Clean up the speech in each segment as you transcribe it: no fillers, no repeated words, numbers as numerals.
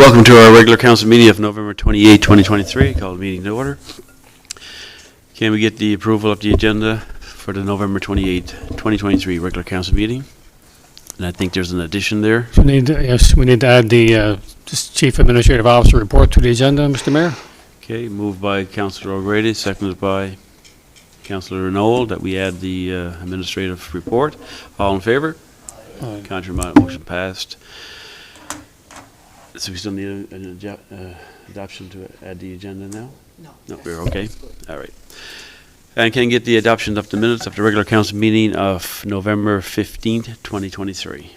Welcome to our regular council meeting of November 28, 2023. Call the meeting to order. Can we get the approval of the agenda for the November 28, 2023 regular council meeting? And I think there's an addition there. We need to add the Chief Administrative Officer report to the agenda, Mr. Mayor. Okay, moved by Councillor O'Grady, seconded by Councillor Noel, that we add the administrative report. All in favor? Aye. Contrary minded, motion passed. So we still need an adoption to add the agenda now? No, we're okay? All right. And can get the adoption of the minutes of the regular council meeting of November 15th, 2023.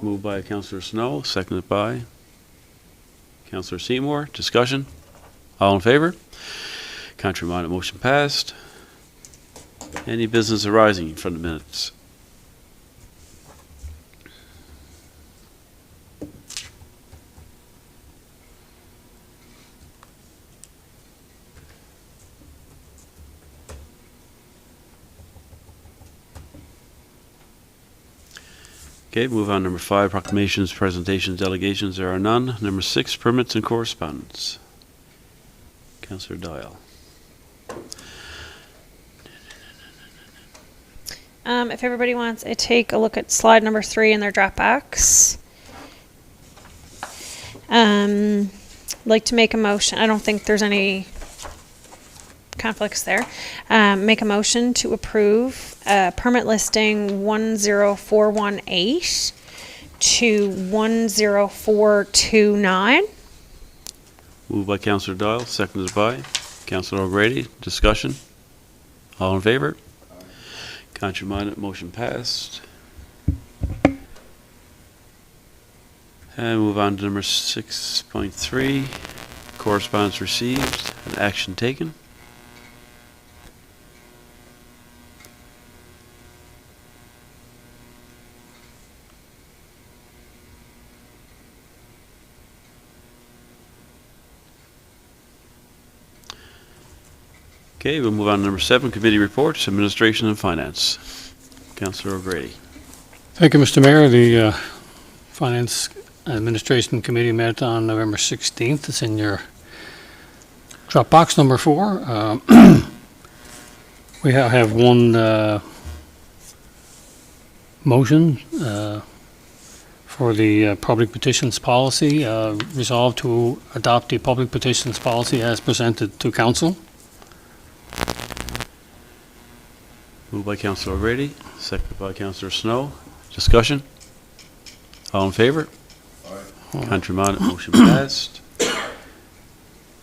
Moved by Councillor Snow, seconded by Councillor Seymour. Discussion? All in favor? Contrary minded, motion passed. Any business arising from the minutes? Okay, move on. Number 5, proclamations, presentations, delegations. There are none. Number 6, permits and correspondence. Councillor Dial. If everybody wants to take a look at slide number 3 in their Dropbox. Like to make a motion. I don't think there's any conflicts there. Make a motion to approve permit listing 10418 to 10429. Moved by Councillor Dial, seconded by Councillor O'Grady. Discussion? All in favor? Contrary minded, motion passed. And move on to number 6.3, correspondence received and action taken. Okay, we'll move on to number 7, committee reports, administration and finance. Councillor O'Grady. Thank you, Mr. Mayor. The Finance Administration Committee met on November 16th. It's in your Dropbox, number 4. We have one motion for the public petitions policy, resolved to adopt the public petitions policy as presented to council. Moved by Councillor O'Grady, seconded by Councillor Snow. Discussion? All in favor? Aye. Contrary minded, motion passed.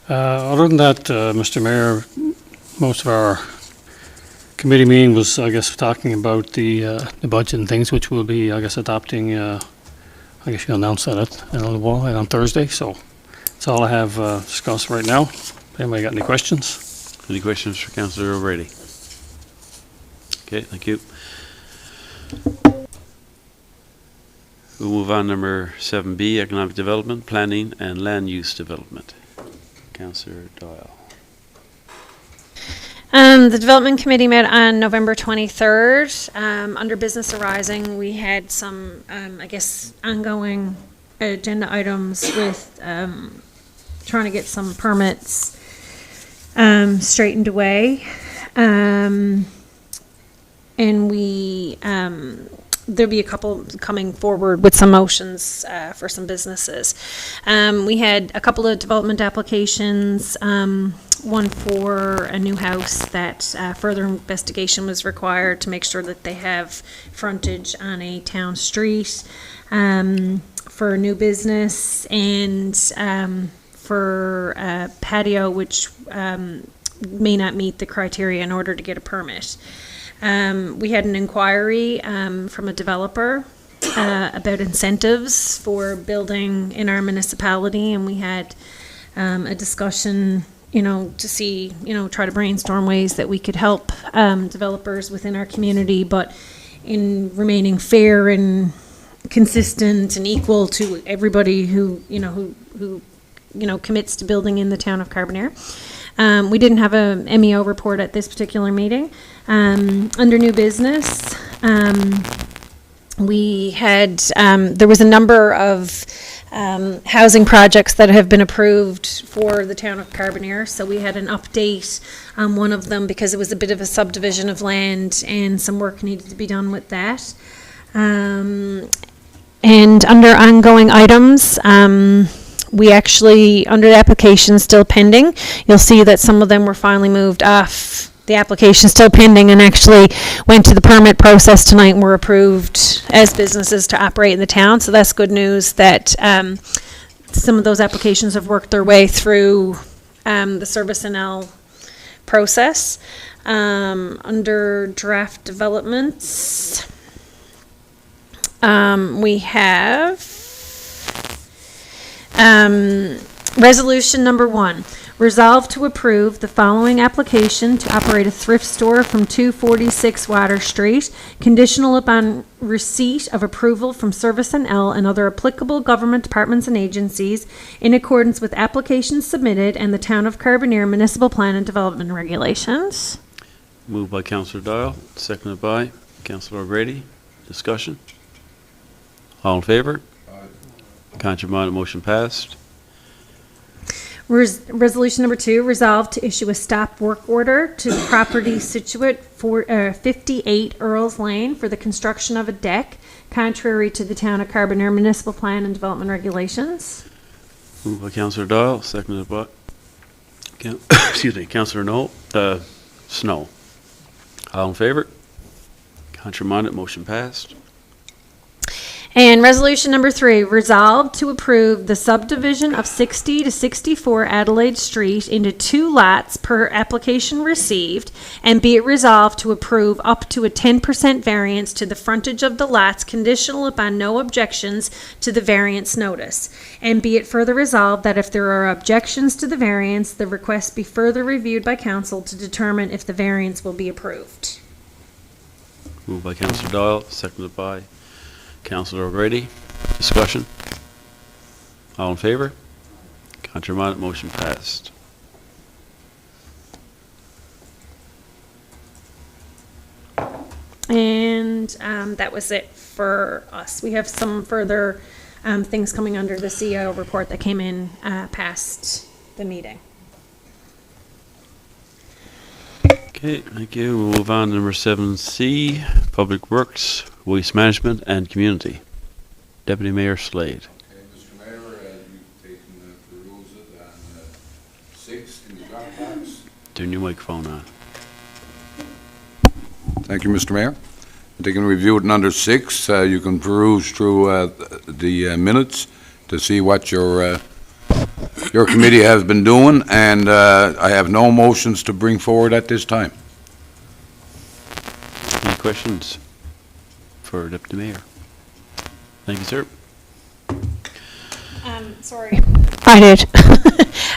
Other than that, Mr. Mayor, most of our committee meeting was, I guess, talking about the budget and things, which we'll be, I guess, adopting. I guess you'll announce that on Thursday. So that's all I have discussed right now. Anybody got any questions? Any questions for Councillor O'Grady? Okay, thank you. We'll move on to number 7B, economic development, planning, and land use development. Councillor Doyle. The Development Committee met on November 23rd. Under business arising, we had some, I guess, ongoing agenda items with trying to get some permits straightened away. And we, there'll be a couple coming forward with some motions for some businesses. We had a couple of development applications, one for a new house that further investigation was required to make sure that they have frontage on a town street, for a new business, and for a patio which may not meet the criteria in order to get a permit. We had an inquiry from a developer about incentives for building in our municipality, and we had a discussion, to see, try to brainstorm ways that we could help developers within our community, but in remaining fair and consistent and equal to everybody who commits to building in the town of Carbonear. We didn't have a MEO report at this particular meeting. Under new business, we had, there was a number of housing projects that have been approved for the town of Carbonear. So we had an update on one of them because it was a bit of a subdivision of land and some work needed to be done with that. And under ongoing items, we actually, under the application still pending, you'll see that some of them were finally moved off the application still pending and actually went to the permit process tonight and were approved as businesses to operate in the town. So that's good news that some of those applications have worked their way through the Service NL process. Under draft developments, we have resolution number 1. Resolve to approve the following application to operate a thrift store from 246 Water Street, conditional upon receipt of approval from Service NL and other applicable government departments and agencies in accordance with applications submitted and the Town of Carbonear Municipal Plan and Development Regulations. Moved by Councillor Doyle, seconded by Councillor O'Grady. Discussion? All in favor? Contrary minded, motion passed. Resolution number 2, resolve to issue a stop work order to the property situate for 58 Earls Lane for the construction of a deck, contrary to the Town of Carbonear Municipal Plan and Development Regulations. Moved by Councillor Doyle, seconded by Councillor Snow. All in favor? Contrary minded, motion passed. And resolution number 3, resolve to approve the subdivision of 60 to 64 Adelaide Street into 2 lots per application received, and be it resolved to approve up to a 10% variance to the frontage of the lots conditional upon no objections to the variance notice. And be it further resolved that if there are objections to the variance, the request be further reviewed by council to determine if the variance will be approved. Moved by Councillor Doyle, seconded by Councillor O'Grady. Discussion? All in favor? Contrary minded, motion passed. And that was it for us. We have some further things coming under the CEO report that came in past the meeting. Okay, thank you. We'll move on to number 7C, Public Works, Waste Management, and Community. Deputy Mayor Slade. Okay, Mr. Mayor, you've taken peruse it on 6 in the Dropbox. Turn your microphone on. Thank you, Mr. Mayor. They can review it in under 6. You can peruse through the minutes to see what your committee has been doing, and I have no motions to bring forward at this time. Any questions for Deputy Mayor? Thank you, sir. Sorry. I did.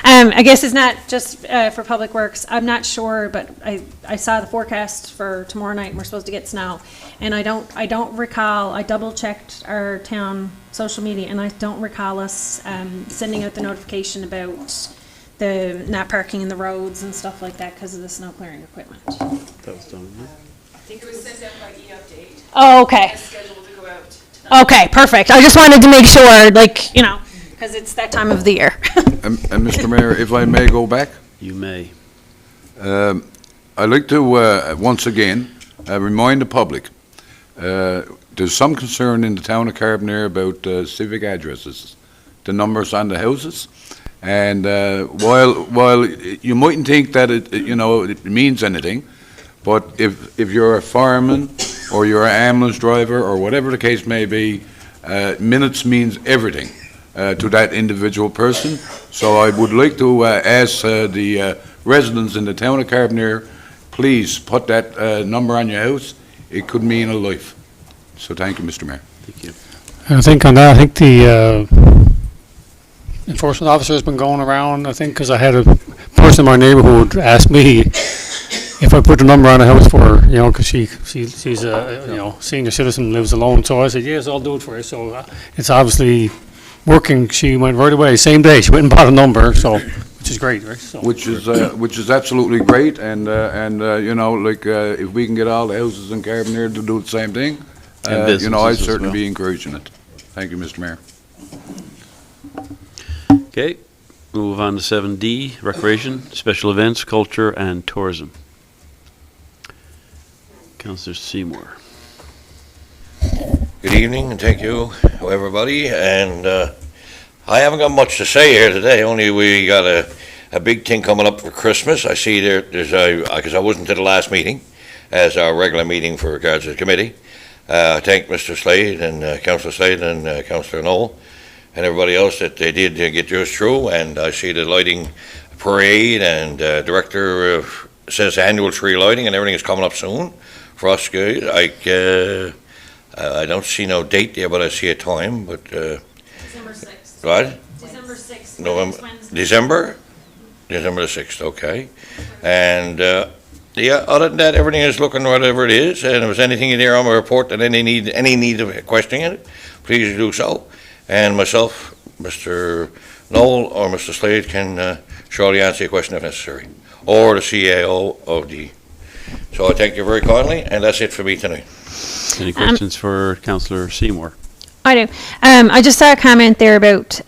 I guess it's not just for Public Works. I'm not sure, but I saw the forecast for tomorrow night and we're supposed to get snow. And I don't recall, I double checked our town social media and I don't recall us sending out the notification about the not parking in the roads and stuff like that because of the snow clearing equipment. That was done, huh? I think it was sent out by e-update. Oh, okay. It's scheduled to go out tonight. Okay, perfect. I just wanted to make sure, like, because it's that time of the year. And Mr. Mayor, if I may go back, You may. I'd like to once again remind the public, there's some concern in the town of Carbonear about civic addresses, the numbers on the houses. And while you mightn't think that it means anything, but if you're a fireman or you're an ambulance driver or whatever the case may be, minutes means everything to that individual person. So I would like to ask the residents in the town of Carbonear, please put that number on your house. It could mean a life. So thank you, Mr. Mayor. Thank you. And I think on that, I think the enforcement officer has been going around, I think, because I had a person in my neighborhood ask me if I put a number on the house for her, because she's a senior citizen, lives alone. So I said, yes, I'll do it for her. So it's obviously working. She went right away, same day. She went and bought a number, so which is great, right? So. Which is absolutely great, and if we can get all the houses in Carbonear to do the same thing, And businesses I'd as certainly well. be encouraging it. Thank you, Mr. Mayor. Okay, move on to 7D, recreation, special events, culture, and tourism. Councillor Seymour. Good evening, and thank you, everybody. And I haven't got much to say here today. Only we got a big thing coming up for Christmas. I see there's because I wasn't at the last meeting, as our regular meeting for regards to the committee. I thank Mr. Slade and Councillor Slade and Councillor Knoll and everybody else that they did get yours through. And I see the lighting parade and director says annual tree lighting and everything is coming up soon for us guys. I don't see no date there, but I see a time. But December 6th. what? December 6th. November, Wednesday. December the 6th. Okay, and yeah. Other than that, everything is looking whatever it is. And if there's anything in there on my report that any need of questioning it, please do so. And myself, Mr. Knoll or Mr. Slade can surely answer your question if necessary, or the CAO of the. So I thank you very kindly, and that's it for me tonight. Any questions for Councillor Seymour? I do. I just saw a comment there about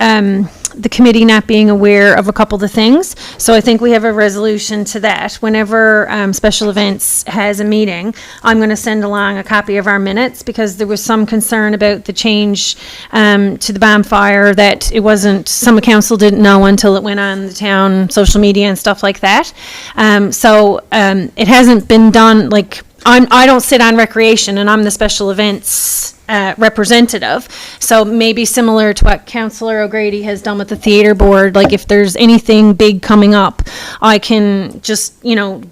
the committee not being aware of a couple of the things. So I think we have a resolution to that. Whenever special events has a meeting, I'm going to send along a copy of our minutes because there was some concern about the change to the bonfire that it wasn't, some council didn't know until it went on the town social media and stuff like that. So it hasn't been done, like, I don't sit on recreation and I'm the special events representative. So maybe similar to what Councillor O'Grady has done with the theatre board, like if there's anything big coming up, I can just,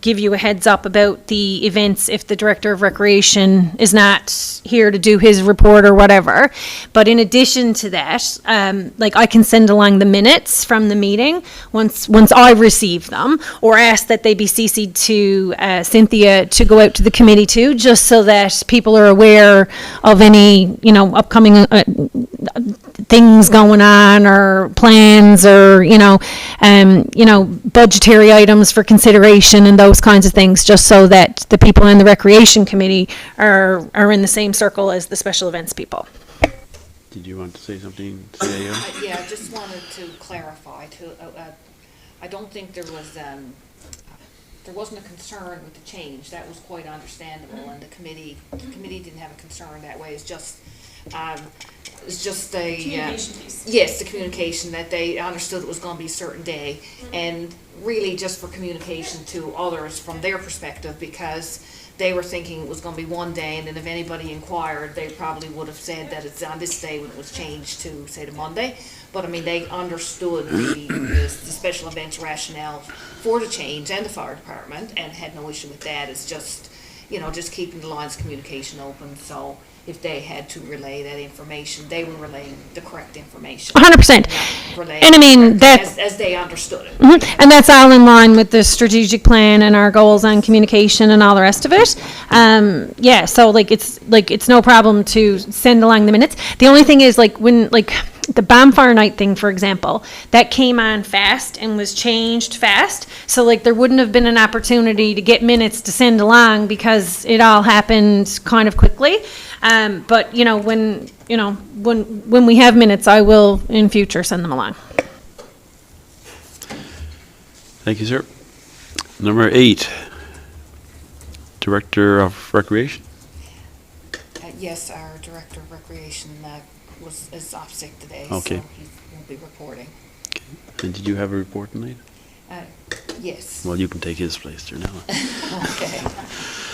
give you a heads up about the events if the director of recreation is not here to do his report or whatever. But in addition to that, I can send along the minutes from the meeting once I receive them, or ask that they be CC'd to Cynthia to go out to the committee too, just so that people are aware of any upcoming things going on or plans or budgetary items for consideration and those kinds of things, just so that the people in the recreation committee are in the same circle as the special events people. Did you want to say something, CAO? Yeah, I just wanted to clarify too, I don't think there wasn't a concern with the change. That was quite understandable, and the committee didn't have a concern that way. It's just a Communication piece. yes, the communication that they understood it was going to be a certain day, and really just for communication to others from their perspective, because they were thinking it was going to be one day, and then if anybody inquired, they probably would have said that it's on this day when it was changed to, say, the Monday. But I mean, they understood the special events rationale for the change and the fire department, and had no issue with that. It's just, just keeping the lines of communication open. So if they had to relay that information, they were relaying the correct information. 100%. Relaying And I mean, it that- as they understood it. And that's all in line with the strategic plan and our goals on communication and all the rest of it. So it's no problem to send along the minutes. The only thing is when the bonfire night thing, for example, that came on fast and was changed fast. So there wouldn't have been an opportunity to get minutes to send along because it all happened kind of quickly. But when we have minutes, I will in future send them along. Thank you, sir. Number 8, Director of Recreation. Yes, our director of recreation is off sick today, Okay. so he won't be reporting. And did you have a report tonight? Yes. Well, you can take his place there now. Okay.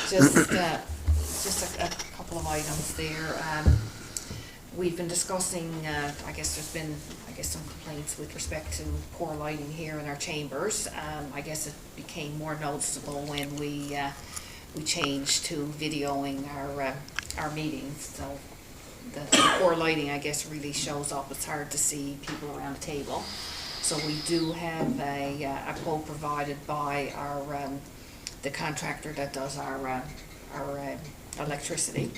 Just a couple of items there. We've been discussing, I guess there's been, some complaints with respect to poor lighting here in our chambers. I guess it became more noticeable when we changed to videoing our meetings. So the poor lighting, I guess, really shows up. It's hard to see people around the table. So we do have a quote provided by the contractor that does our electricity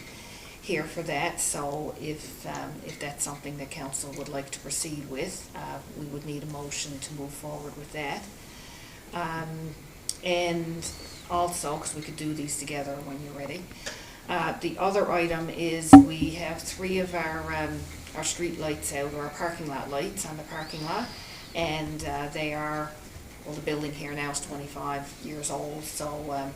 here for that. So if that's something that council would like to proceed with, we would need a motion to move forward with that. And also, because we could do these together when you're ready, the other item is we have 3 of our street lights out, or our parking lot lights on the parking lot. And they are, well, the building here now is 25 years old, so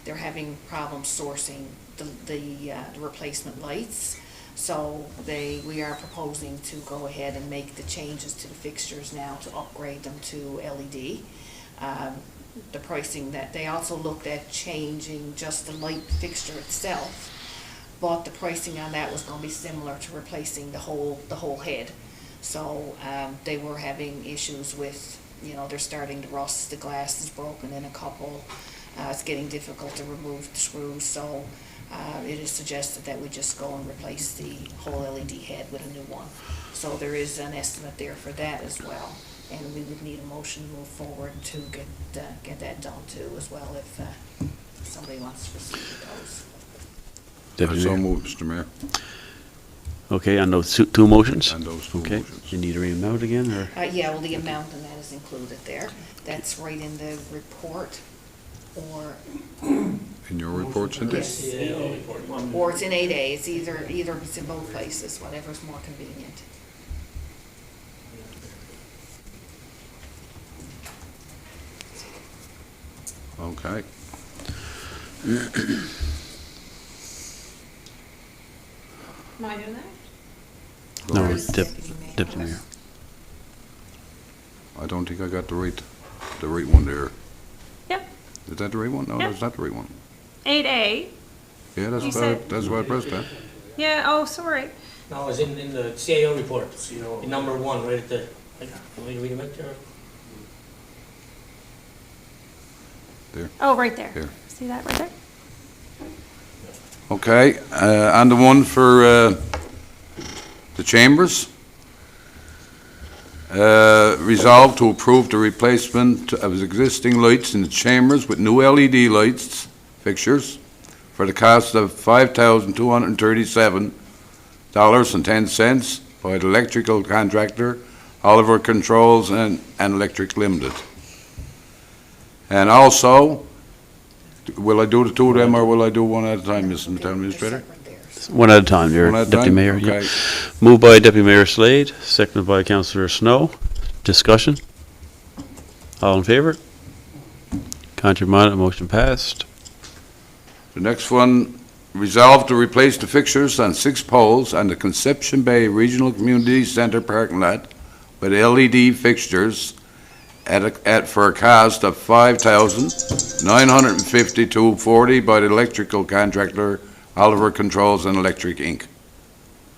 they're having problems sourcing the replacement lights. So we are proposing to go ahead and make the changes to the fixtures now to upgrade them to LED. The pricing that, they also looked at changing just the light fixture itself, but the pricing on that was going to be similar to replacing the whole head. So they were having issues with, they're starting to rust, the glass is broken in a couple. It's getting difficult to remove the screws, so it is suggested that we just go and replace the whole LED head with a new one. So there is an estimate there for that as well, and we would need a motion to move forward to get that done too as well if somebody wants to proceed with those. Deputy So Mayor. moved, Mr. Mayor. Okay, on those two motions? And those two Okay, motions. you need to read them out again, or? Yeah, well, the amount and that is included there. That's right in the report, or In your reports, Cindy? yes, or it's in 8A. It's either it's in both places, whatever's more convenient. Okay. Am I doing that? No, Or it's is Deputy Mayor. I don't think I got the right one there. Yep. Is that the right one? No, Yeah. that's not the right one. 8A. Yeah, You that's said- that's why I pressed that. Yeah, oh, sorry. No, it's in the CAO report, in number 1, right at the, want me to read it back there? Oh, right there. Here. See that right there? Okay, and the one for the chambers. Resolved to approve the replacement of existing lights in the chambers with new LED lights fixtures for the cost of $5,237.10 by the electrical contractor Oliver Controls and Electric Limited. And also, will I do the two of them, or will I do one at a time, Mr. Town Administrator? One at a time, there, One at a Deputy time? Mayor. yeah. Okay. Moved by Deputy Mayor Slade, seconded by Councillor Snow. Discussion? All in favor? Contrary minded, motion passed. The next one, resolve to replace the fixtures on 6 poles on the Conception Bay Regional Community Center parking lot with LED fixtures for a cost of $5,952.40 by the electrical contractor Oliver Controls and Electric, Inc.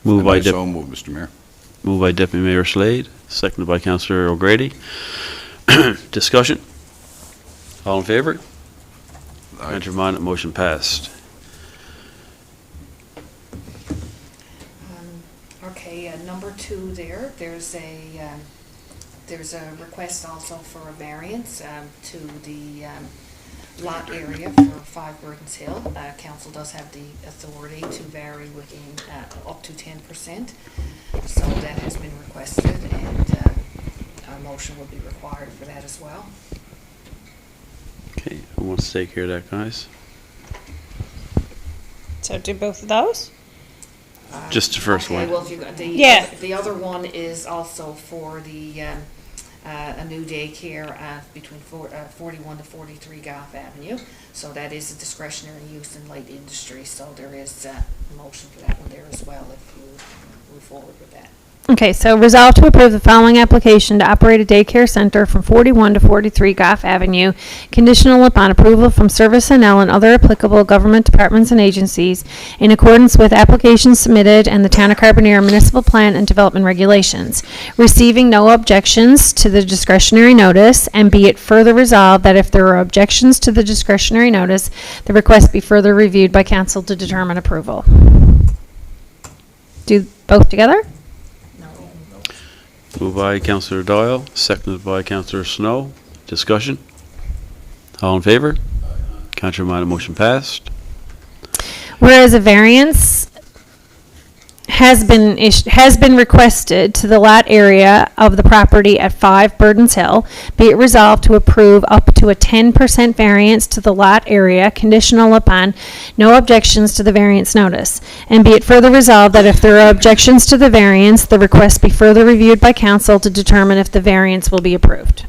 Moved And by I Deputy. so move, Mr. Mayor. Moved by Deputy Mayor Slade, seconded by Councillor O'Grady. Discussion? All in favor? Aye. Contrary minded, motion passed. Okay, number 2 there, there's a request also for a variance to the lot area for 5 Burton's Hill. Council does have the authority to vary within up to 10%. So that has been requested, and a motion will be required for that as well. Okay, who wants to take care of that, guys? So do both of those? Just the first Okay, one. well, if you got Yeah. the other one is also for the a new daycare between 41 to 43 Goff Avenue. So that is a discretionary use in light industry, so there is a motion for that one there as well if you move forward with that. Okay, so resolve to approve the following application to operate a daycare center from 41 to 43 Goff Avenue, conditional upon approval from Service NL and other applicable government departments and agencies in accordance with applications submitted and the Town of Carbonear Municipal Plan and Development Regulations, receiving no objections to the discretionary notice, and be it further resolved that if there are objections to the discretionary notice, the request be further reviewed by council to determine approval. Do both together? Moved by Councillor Doyle, seconded by Councillor Snow. Discussion? All in favor? Contrary minded, motion passed. Whereas a variance has been requested to the lot area of the property at 5 Burdens Hill. Be it resolved to approve up to a 10% variance to the lot area conditional upon no objections to the variance notice. And be it further resolved that if there are objections to the variance, the request be further reviewed by council to determine if the variance will be approved.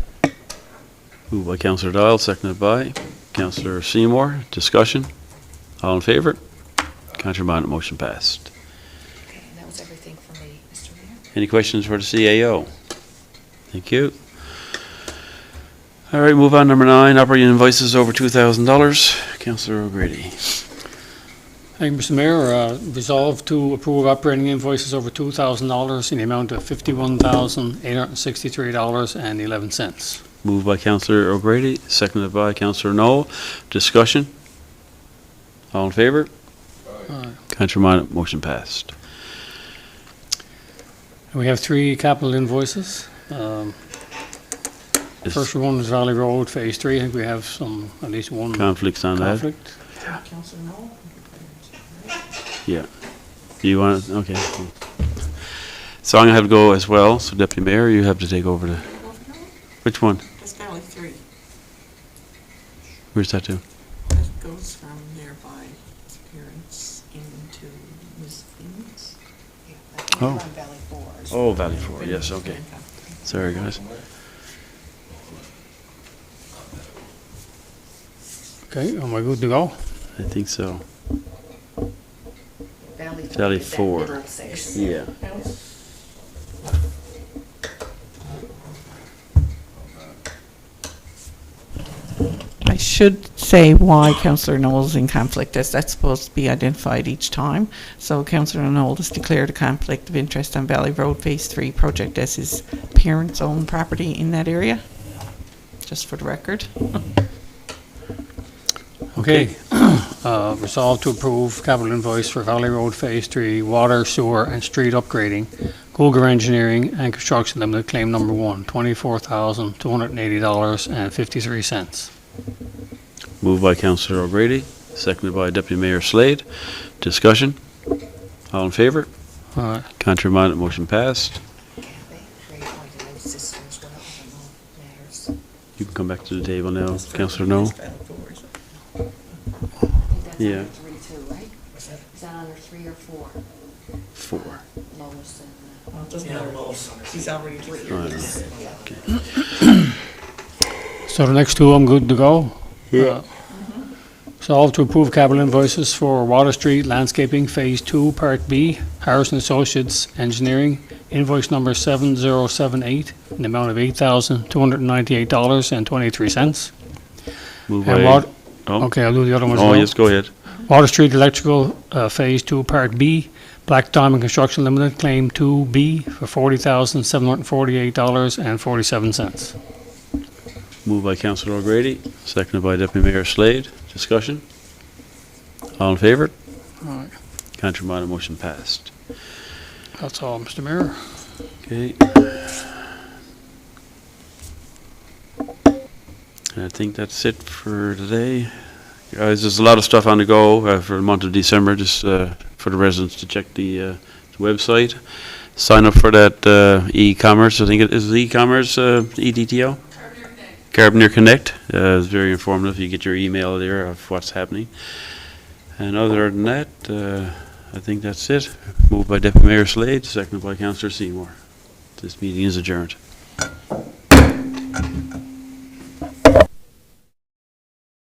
Moved by Councillor Doyle, seconded by Councillor Seymour. Discussion? All in favor? Contrary minded, motion passed. Okay, and that was everything for me, Mr. Mayor. Any questions for the CAO? Thank you. All right, move on. Number 9, operating invoices over $2,000. Councillor O'Grady. Thank you, Mr. Mayor. Resolve to approve operating invoices over $2,000 in the amount of $51,863.11. Moved by Councillor O'Grady, seconded by Councillor Noel. Discussion? All in favor? Aye. Contrary minded, motion passed. And we have 3 capital invoices. Is First one is Valley Road Phase 3. I think we have at least one conflicts on that? conflict. Yeah. Do you want to? Okay. So I'm going to have to go as well. So Deputy Mayor, you have to take over the. Which one? That's Valley 3. Where's that to? That goes from nearby appearance into Ms. Finn's. Oh. Valley 4. Oh, Valley 4. Yes, okay. Sorry, guys. Okay, am I good to go? I think so. Valley 4. Middle section. Yeah. I should say why Councillor Noel is in conflict, as that's supposed to be identified each time. So Councillor Noel has declared a conflict of interest on Valley Road Phase 3 project as his parents' own property in that area, just for the record. Okay. Resolve to approve capital invoice for Valley Road Phase 3 water, sewer, and street upgrading. Cougar Engineering and Construction Limited, claim number 1, $24,280.53. Moved by Councillor O'Grady, seconded by Deputy Mayor Slade. Discussion? All in favor? Aye. Contrary minded, motion passed. Kathy, Ray pointed out sister as well, I don't know if it matters. You can come back to the table now, Councillor Noel. I think that's Yeah. under 3 too, right? Is that under 3 or 4? 4. Lois and, Well, it doesn't Yeah, matter. well, She's already I declared. don't know. So the next 2, I'm good to go. Yeah. Resolve to approve capital invoices for Water Street Landscaping Phase 2, Part B, Harrison Associates Engineering, invoice number 7078, in the amount of $8,298.23. Moved And by. what? Oh. Okay, I'll do the other one as Oh, well. yes, go ahead. Water Street Electrical, Phase 2, Part B, Black Diamond Construction Limited, Claim 2B for $40,748.47. Moved by Councillor O'Grady, seconded by Deputy Mayor Slade. Discussion? All in favor? Aye. Contrary minded, motion passed. That's all, Mr. Mayor. Okay. And I think that's it for today. Guys, there's a lot of stuff on the go for the month of December, just for the residents to check the website. Sign up for that e-commerce. I think it is e-commerce, EDTO? Carbonear Connect. It's very informative. You get your email there of what's happening. And other than that, I think that's it. Moved by Deputy Mayor Slade, seconded by Councillor Seymour. This meeting is adjourned.